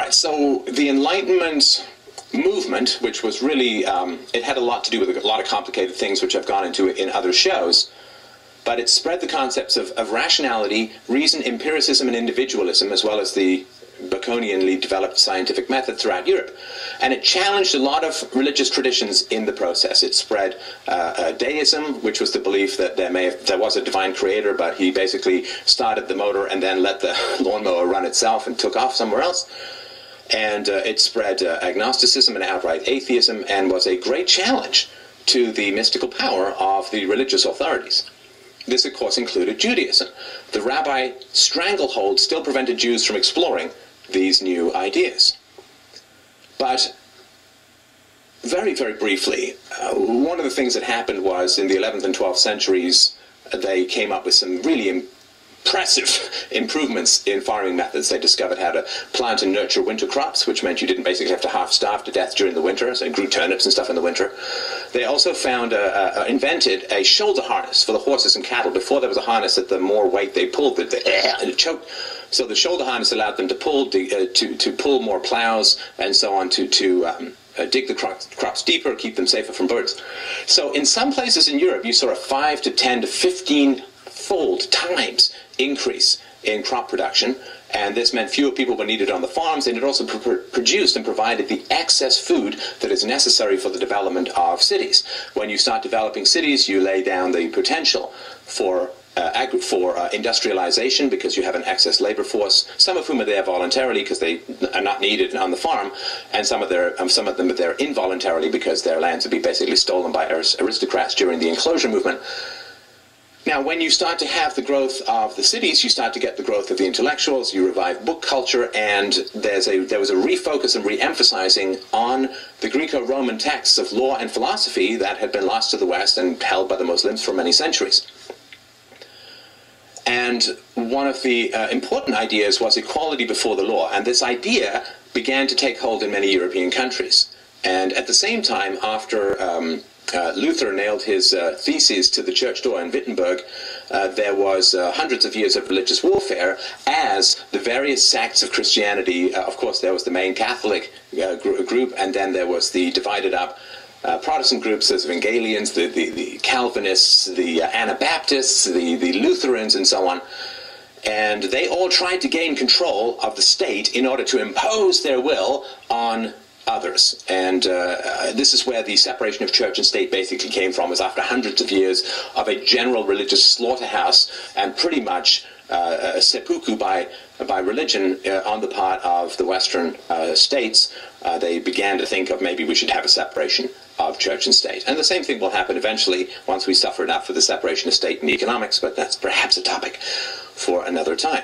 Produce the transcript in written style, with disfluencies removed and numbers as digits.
right, so the Enlightenment movement, which was really, it had a lot to do with a lot of complicated things which I've gone into in other shows, but it spread the concepts of rationality, reason, empiricism, and individualism, as well as the Baconianly developed scientific method throughout Europe. And it challenged a lot of religious traditions in the process. It spread deism, which was the belief that there was a divine creator, but he basically started the motor and then let the lawnmower run itself and took off somewhere else. And it spread agnosticism and outright atheism, and was a great challenge to the mystical power of the religious authorities. This, of course, included Judaism. The rabbi stranglehold still prevented Jews from exploring these new ideas. But very, very briefly, one of the things that happened was in the 11th and 12th centuries, they came up with some really impressive improvements in farming methods. They discovered how to plant and nurture winter crops, which meant you didn't basically have to half-starve to death during the winter, so they grew turnips and stuff in the winter. They also invented a shoulder harness for the horses and cattle. Before, there was a harness that the more weight they pulled, it choked. So the shoulder harness allowed them to pull more plows and so on to dig the crops deeper, keep them safer from birds. So in some places in Europe, you saw a 5 to 10 to 15-fold times increase in crop production, and this meant fewer people were needed on the farms, and it also produced and provided the excess food that is necessary for the development of cities. When you start developing cities, you lay down the potential for industrialization, because you have an excess labor force, some of whom are there voluntarily because they are not needed on the farm, and some of them are there involuntarily because their lands would be basically stolen by aristocrats during the enclosure movement. Now, when you start to have the growth of the cities, you start to get the growth of the intellectuals, you revive book culture, and there was a refocus and re-emphasizing on the Greco-Roman texts of law and philosophy that had been lost to the West and held by the Muslims for many centuries. And one of the important ideas was equality before the law, and this idea began to take hold in many European countries. And at the same time, after Luther nailed his theses to the church door in Wittenberg, there was hundreds of years of religious warfare as the various sects of Christianity, of course there was the main Catholic group, and then there was the divided up Protestant groups, as Evangelians, the Calvinists, the Anabaptists, the Lutherans, and so on. And they all tried to gain control of the state in order to impose their will on others. And this is where the separation of church and state basically came from, was after hundreds of years of a general religious slaughterhouse and pretty much seppuku by religion on the part of the Western states. They began to think of maybe we should have a separation of church and state. And the same thing will happen eventually once we suffer enough for the separation of state and economics, but that's perhaps a topic for another time.